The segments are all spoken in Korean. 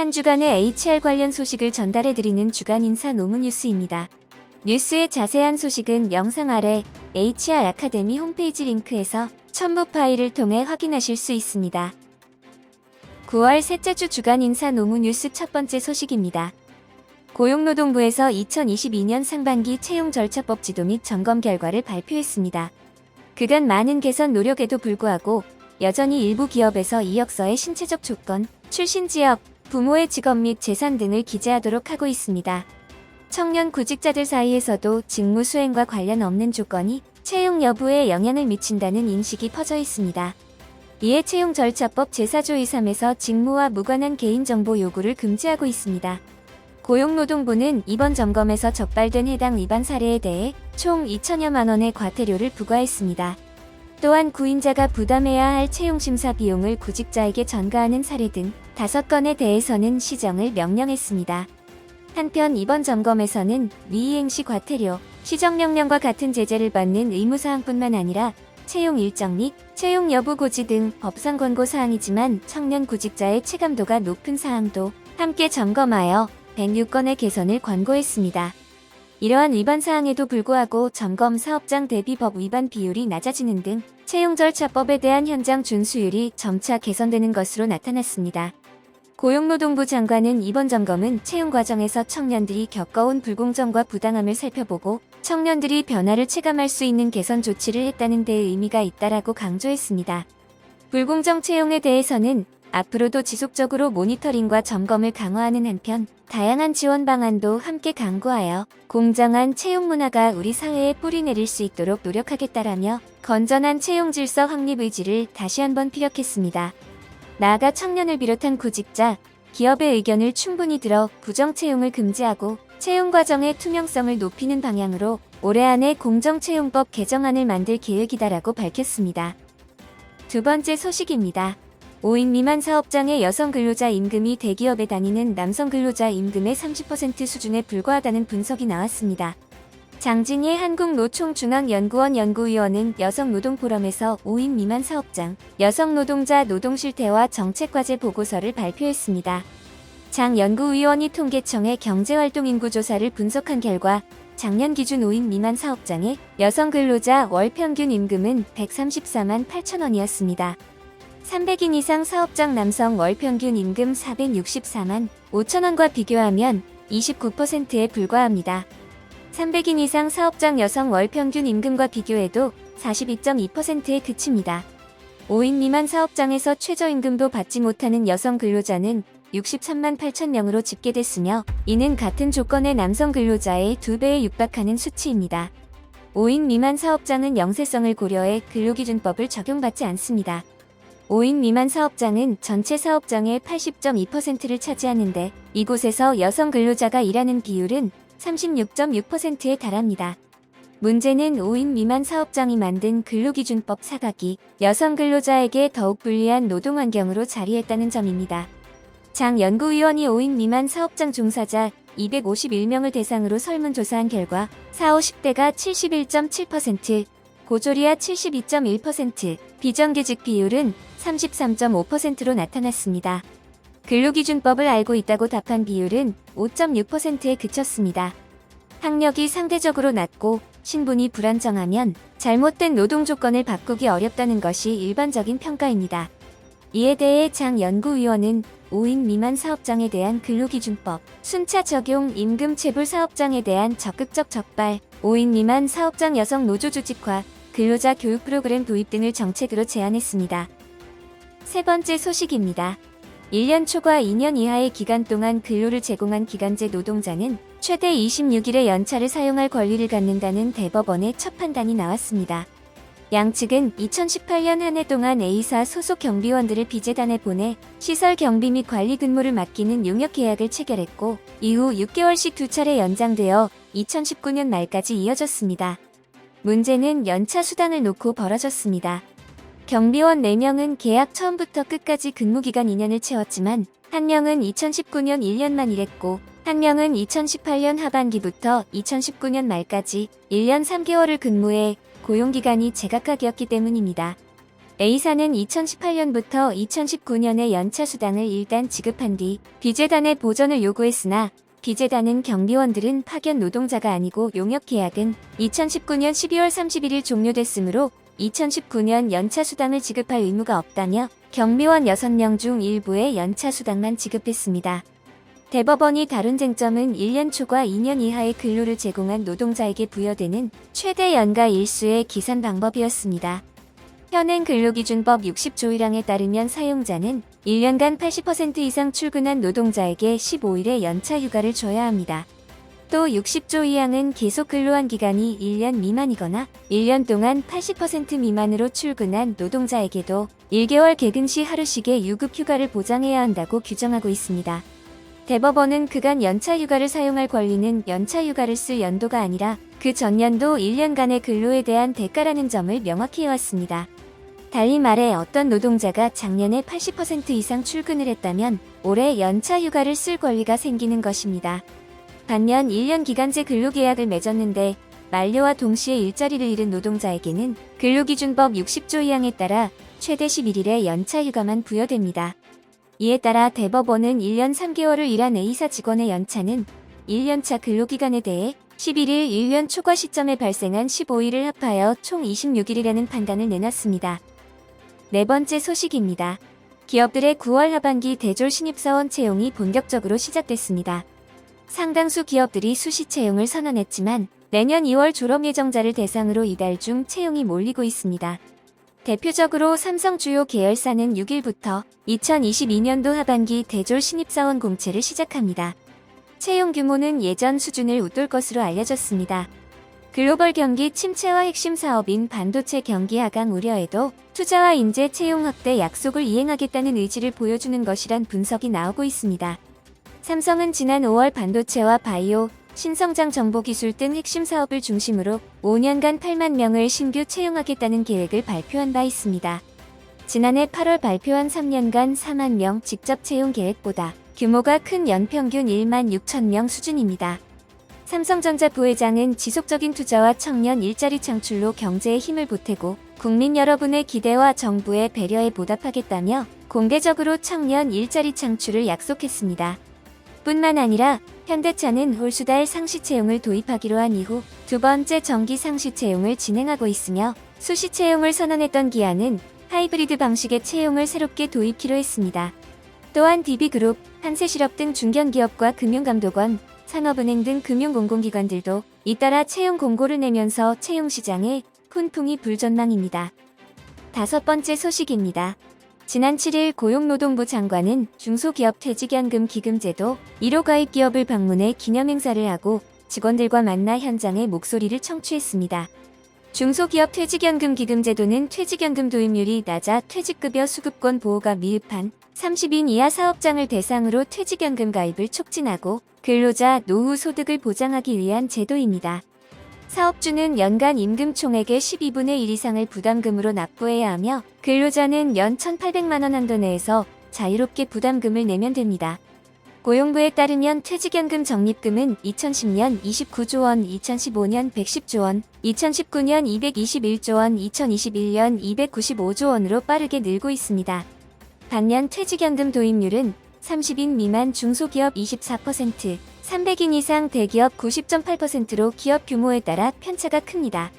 한 주간의 HR 관련 소식을 전달해드리는 주간 인사 노무뉴스입니다. 뉴스의 자세한 소식은 영상 아래 HR 아카데미 홈페이지 링크에서 첨부 파일을 통해 확인하실 수 있습니다. 9월 셋째 주 주간 인사 노무뉴스 첫 번째 소식입니다. 고용노동부에서 2022년 상반기 채용절차법 지도 및 점검 결과를 발표했습니다. 그간 많은 개선 노력에도 불구하고 여전히 일부 기업에서 이력서의 신체적 조건, 출신 지역, 부모의 직업 및 재산 등을 기재하도록 하고 있습니다. 청년 구직자들 사이에서도 직무 수행과 관련 없는 조건이 채용 여부에 영향을 미친다는 인식이 퍼져 있습니다. 이에 채용절차법 제4조 2.3에서 직무와 무관한 개인정보 요구를 금지하고 있습니다. 고용노동부는 이번 점검에서 적발된 해당 위반 사례에 대해 총 2천여만 원의 과태료를 부과했습니다. 또한 구인자가 부담해야 할 채용심사 비용을 구직자에게 전가하는 사례 등 5건에 대해서는 시정을 명령했습니다. 한편 이번 점검에서는 미이행 시 과태료, 시정명령과 같은 제재를 받는 의무사항뿐만 아니라 채용 일정 및 채용 여부 고지 등 법상 권고 사항이지만 청년 구직자의 체감도가 높은 사항도 함께 점검하여 106건의 개선을 권고했습니다. 이러한 위반 사항에도 불구하고 점검 사업장 대비 법 위반 비율이 낮아지는 등 채용절차법에 대한 현장 준수율이 점차 개선되는 것으로 나타났습니다. 고용노동부 장관은 이번 점검은 채용 과정에서 청년들이 겪어온 불공정과 부당함을 살펴보고 청년들이 변화를 체감할 수 있는 개선 조치를 했다는 데 의미가 있다라고 강조했습니다. 불공정 채용에 대해서는 앞으로도 지속적으로 모니터링과 점검을 강화하는 한편 다양한 지원 방안도 함께 강구하여 공정한 채용 문화가 우리 사회에 뿌리내릴 수 있도록 노력하겠다라며 건전한 채용 질서 확립 의지를 다시 한번 피력했습니다. 나아가 청년을 비롯한 구직자, 기업의 의견을 충분히 들어 부정 채용을 금지하고 채용 과정의 투명성을 높이는 방향으로 올해 안에 공정채용법 개정안을 만들 계획이다라고 밝혔습니다. 두 번째 소식입니다. 5인 미만 사업장의 여성 근로자 임금이 대기업에 다니는 남성 근로자 임금의 30% 수준에 불과하다는 분석이 나왔습니다. 장진희 한국노총중앙연구원 연구위원은 여성노동포럼에서 5인 미만 사업장, 여성 노동자 노동실태와 정책과제 보고서를 발표했습니다. 장 연구위원이 통계청의 경제활동인구조사를 분석한 결과 작년 기준 5인 미만 사업장의 여성 근로자 월 평균 임금은 134만 8천 원이었습니다. 300인 이상 사업장 남성 월 평균 임금 464만 5천 원과 비교하면 29%에 불과합니다. 300인 이상 사업장 여성 월 평균 임금과 비교해도 42.2%에 그칩니다. 5인 미만 사업장에서 최저임금도 받지 못하는 여성 근로자는 63만 8천 명으로 집계됐으며 이는 같은 조건의 남성 근로자의 2배에 육박하는 수치입니다. 5인 미만 사업장은 영세성을 고려해 근로기준법을 적용받지 않습니다. 5인 미만 사업장은 전체 사업장의 80.2%를 차지하는데 이곳에서 여성 근로자가 일하는 비율은 36.6%에 달합니다. 문제는 5인 미만 사업장이 만든 근로기준법 사각이 여성 근로자에게 더욱 불리한 노동환경으로 자리했다는 점입니다. 장 연구위원이 5인 미만 사업장 종사자 251명을 대상으로 설문조사한 결과 40-50대가 71.7%, 고졸이야 72.1%, 비정규직 비율은 33.5%로 나타났습니다. 근로기준법을 알고 있다고 답한 비율은 5.6%에 그쳤습니다. 학력이 상대적으로 낮고 신분이 불안정하면 잘못된 노동 조건을 바꾸기 어렵다는 것이 일반적인 평가입니다. 이에 대해 장 연구위원은 5인 미만 사업장에 대한 근로기준법, 순차 적용 임금 체불 사업장에 대한 적극적 적발, 5인 미만 사업장 여성 노조 조직화, 근로자 교육 프로그램 도입 등을 정책으로 제안했습니다. 세 번째 소식입니다. 1년 초과 2년 이하의 기간 동안 근로를 제공한 기간제 노동자는 최대 26일의 연차를 사용할 권리를 갖는다는 대법원의 첫 판단이 나왔습니다. 양측은 2018년 한 해 동안 A사 소속 경비원들을 비재단에 보내 시설 경비 및 관리 근무를 맡기는 용역 계약을 체결했고 이후 6개월씩 2차례 연장되어 2019년 말까지 이어졌습니다. 문제는 연차 수당을 놓고 벌어졌습니다. 경비원 4명은 계약 처음부터 끝까지 근무기간 2년을 채웠지만 한 명은 2019년 1년만 일했고 한 명은 2018년 하반기부터 2019년 말까지 1년 3개월을 근무해 고용기간이 제각각이었기 때문입니다. A사는 2018년부터 2019년에 연차 수당을 일단 지급한 뒤 비재단의 보전을 요구했으나 비재단은 경비원들은 파견 노동자가 아니고 용역 계약은 2019년 12월 31일 종료됐으므로 2019년 연차 수당을 지급할 의무가 없다며 경비원 6명 중 일부의 연차 수당만 지급했습니다. 대법원이 다룬 쟁점은 1년 초과 2년 이하의 근로를 제공한 노동자에게 부여되는 최대 연가 일수의 기산 방법이었습니다. 현행 근로기준법 60조 1항에 따르면 사용자는 1년간 80% 이상 출근한 노동자에게 15일의 연차 휴가를 줘야 합니다. 또 60조 2항은 계속 근로한 기간이 1년 미만이거나 1년 동안 80% 미만으로 출근한 노동자에게도 1개월 개근 시 하루씩의 유급 휴가를 보장해야 한다고 규정하고 있습니다. 대법원은 그간 연차 휴가를 사용할 권리는 연차 휴가를 쓸 연도가 아니라 그 전년도 1년간의 근로에 대한 대가라는 점을 명확히 해왔습니다. 달리 말해 어떤 노동자가 작년에 80% 이상 출근을 했다면 올해 연차 휴가를 쓸 권리가 생기는 것입니다. 반면 1년 기간제 근로계약을 맺었는데 만료와 동시에 일자리를 잃은 노동자에게는 근로기준법 60조 2항에 따라 최대 11일의 연차 휴가만 부여됩니다. 이에 따라 대법원은 1년 3개월을 일한 A사 직원의 연차는 1년차 근로기간에 대해 11일 1년 초과 시점에 발생한 15일을 합하여 총 26일이라는 판단을 내놨습니다. 네 번째 소식입니다. 기업들의 9월 하반기 대졸 신입사원 채용이 본격적으로 시작됐습니다. 상당수 기업들이 수시 채용을 선언했지만 내년 2월 졸업 예정자를 대상으로 이달 중 채용이 몰리고 있습니다. 대표적으로 삼성 주요 계열사는 6일부터 2022년도 하반기 대졸 신입사원 공채를 시작합니다. 채용 규모는 예전 수준을 웃돌 것으로 알려졌습니다. 글로벌 경기 침체와 핵심 사업인 반도체 경기 하강 우려에도 투자와 인재 채용 확대 약속을 이행하겠다는 의지를 보여주는 것이란 분석이 나오고 있습니다. 삼성은 지난 5월 반도체와 바이오, 신성장 정보기술 등 핵심 사업을 중심으로 5년간 8만 명을 신규 채용하겠다는 계획을 발표한 바 있습니다. 지난해 8월 발표한 3년간 4만 명 직접 채용 계획보다 규모가 큰 연평균 1만 6천 명 수준입니다. 삼성전자 부회장은 지속적인 투자와 청년 일자리 창출로 경제에 힘을 보태고 국민 여러분의 기대와 정부의 배려에 보답하겠다며 공개적으로 청년 일자리 창출을 약속했습니다. 뿐만 아니라 현대차는 올 수달 상시 채용을 도입하기로 한 이후 두 번째 정기 상시 채용을 진행하고 있으며 수시 채용을 선언했던 기아는 하이브리드 방식의 채용을 새롭게 도입키로 했습니다. 또한 DB그룹, 한세실업 등 중견기업과 금융감독원, 산업은행 등 금융공공기관들도 잇따라 채용 공고를 내면서 채용시장에 훈풍이 불 전망입니다. 다섯 번째 소식입니다. 지난 7일 고용노동부 장관은 중소기업 퇴직연금 기금제도 1호 가입 기업을 방문해 기념행사를 하고 직원들과 만나 현장의 목소리를 청취했습니다. 중소기업 퇴직연금 기금제도는 퇴직연금 도입률이 낮아 퇴직급여 수급권 보호가 미흡한 30인 이하 사업장을 대상으로 퇴직연금 가입을 촉진하고 근로자 노후 소득을 보장하기 위한 제도입니다. 사업주는 연간 임금 총액의 12분의 1 이상을 부담금으로 납부해야 하며 근로자는 연 1,800만 원 한도 내에서 자유롭게 부담금을 내면 됩니다. 고용부에 따르면 퇴직연금 적립금은 2010년 29조 원, 2015년 110조 원, 2019년 221조 원, 2021년 295조 원으로 빠르게 늘고 있습니다. 반면 퇴직연금 도입률은 30인 미만 중소기업 24%, 300인 이상 대기업 90.8%로 기업 규모에 따라 편차가 큽니다.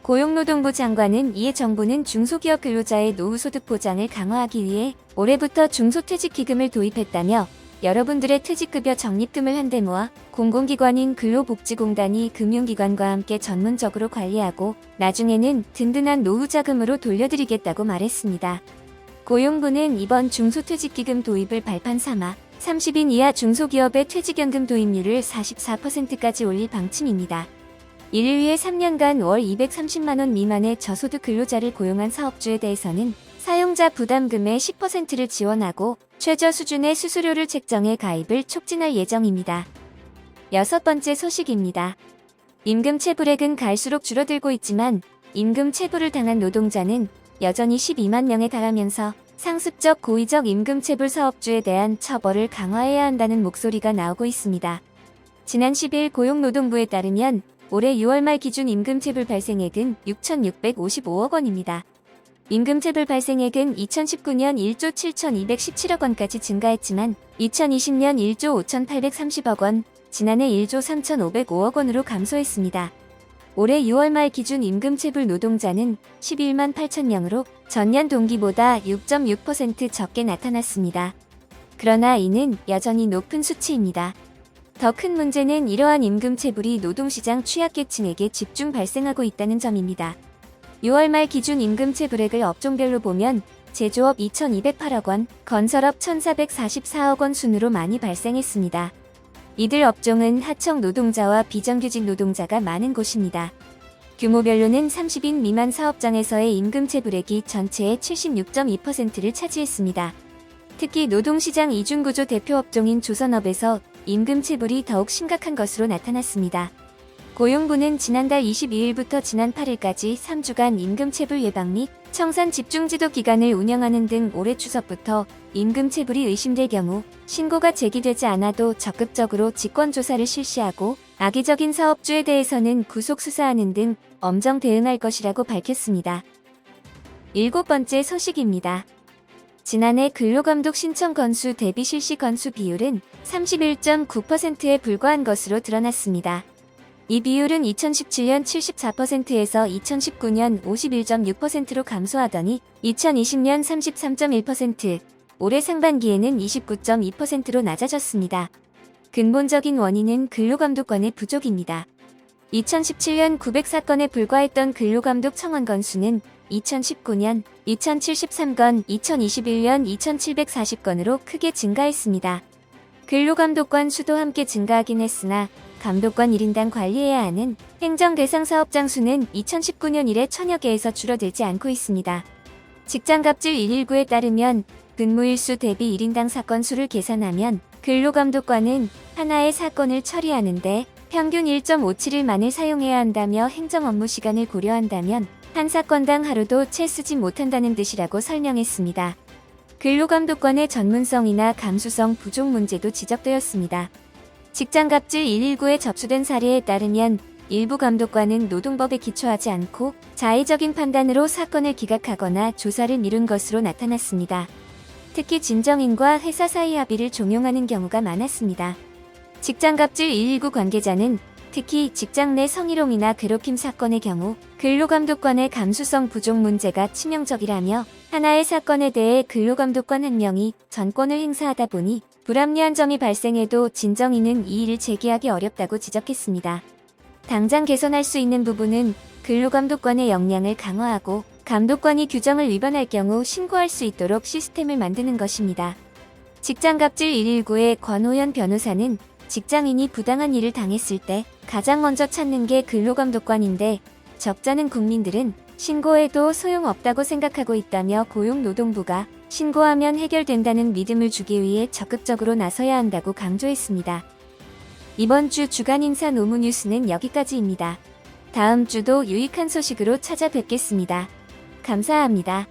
고용노동부 장관은 이에 정부는 중소기업 근로자의 노후소득 보장을 강화하기 위해 올해부터 중소퇴직기금을 도입했다며 여러분들의 퇴직급여 적립금을 한데 모아 공공기관인 근로복지공단이 금융기관과 함께 전문적으로 관리하고 나중에는 든든한 노후자금으로 돌려드리겠다고 말했습니다. 고용부는 이번 중소퇴직기금 도입을 발판 삼아 30인 이하 중소기업의 퇴직연금 도입률을 44%까지 올릴 방침입니다. 이를 위해 3년간 월 230만원 미만의 저소득 근로자를 고용한 사업주에 대해서는 사용자 부담금의 10%를 지원하고 최저 수준의 수수료를 책정해 가입을 촉진할 예정입니다. 여섯 번째 소식입니다. 임금 체불액은 갈수록 줄어들고 있지만 임금 체불을 당한 노동자는 여전히 12만 명에 달하면서 상습적 고의적 임금 체불 사업주에 대한 처벌을 강화해야 한다는 목소리가 나오고 있습니다. 지난 10일 고용노동부에 따르면 올해 6월 말 기준 임금 체불 발생액은 6,655억 원입니다. 임금체불 발생액은 2019년 1조 7,217억 원까지 증가했지만 2020년 1조 5,830억 원, 지난해 1조 3,505억 원으로 감소했습니다. 올해 6월 말 기준 임금체불 노동자는 11만 8천명으로 전년 동기보다 6.6% 적게 나타났습니다. 그러나 이는 여전히 높은 수치입니다. 더 큰 문제는 이러한 임금체불이 노동시장 취약계층에게 집중 발생하고 있다는 점입니다. 6월 말 기준 임금체불액을 업종별로 보면 제조업 2,208억 원, 건설업 1,444억 원 순으로 많이 발생했습니다. 이들 업종은 하청 노동자와 비정규직 노동자가 많은 곳입니다. 규모별로는 30인 미만 사업장에서의 임금체불액이 전체의 76.2%를 차지했습니다. 특히 노동시장 이중구조 대표 업종인 조선업에서 임금체불이 더욱 심각한 것으로 나타났습니다. 고용부는 지난달 22일부터 지난 8일까지 3주간 임금체불 예방 및 청산 집중지도 기간을 운영하는 등 올해 추석부터 임금체불이 의심될 경우 신고가 제기되지 않아도 적극적으로 직권조사를 실시하고 악의적인 사업주에 대해서는 구속수사하는 등 엄정 대응할 것이라고 밝혔습니다. 7번째 소식입니다. 지난해 근로감독 신청 건수 대비 실시 건수 비율은 31.9%에 불과한 것으로 드러났습니다. 이 비율은 2017년 74%에서 2019년 51.6%로 감소하더니 2020년 33.1%, 올해 상반기에는 29.2%로 낮아졌습니다. 근본적인 원인은 근로감독관의 부족입니다. 2017년 900사건에 불과했던 근로감독 청원 건수는 2019년 2073건, 2021년 2740건으로 크게 증가했습니다. 근로감독관 수도 함께 증가하긴 했으나 감독관 1인당 관리해야 하는 행정 대상 사업장 수는 2019년 이래 1000여 개에서 줄어들지 않고 있습니다. 직장갑질 119에 따르면 근무일 수 대비 1인당 사건 수를 계산하면 근로감독관은 하나의 사건을 처리하는데 평균 1.57일만을 사용해야 한다며 행정 업무 시간을 고려한다면 한 사건당 하루도 채 쓰지 못한다는 뜻이라고 설명했습니다. 근로감독관의 전문성이나 감수성 부족 문제도 지적되었습니다. 직장갑질 119에 접수된 사례에 따르면 일부 감독관은 노동법에 기초하지 않고 자의적인 판단으로 사건을 기각하거나 조사를 미룬 것으로 나타났습니다. 특히 진정인과 회사 사이 합의를 종용하는 경우가 많았습니다. 직장갑질 119 관계자는 특히 직장 내 성희롱이나 괴롭힘 사건의 경우 근로감독관의 감수성 부족 문제가 치명적이라며 하나의 사건에 대해 근로감독관 한 명이 전권을 행사하다 보니 불합리한 점이 발생해도 진정인은 이의를 제기하기 어렵다고 지적했습니다. 당장 개선할 수 있는 부분은 근로감독관의 역량을 강화하고 감독관이 규정을 위반할 경우 신고할 수 있도록 시스템을 만드는 것입니다. 직장갑질 119의 권호연 변호사는 직장인이 부당한 일을 당했을 때 가장 먼저 찾는 게 근로감독관인데 적잖은 국민들은 신고해도 소용없다고 생각하고 있다며 고용노동부가 신고하면 해결된다는 믿음을 주기 위해 적극적으로 나서야 한다고 강조했습니다. 이번 주 주간 인사 노무 뉴스는 여기까지입니다. 다음 주도 유익한 소식으로 찾아뵙겠습니다. 감사합니다.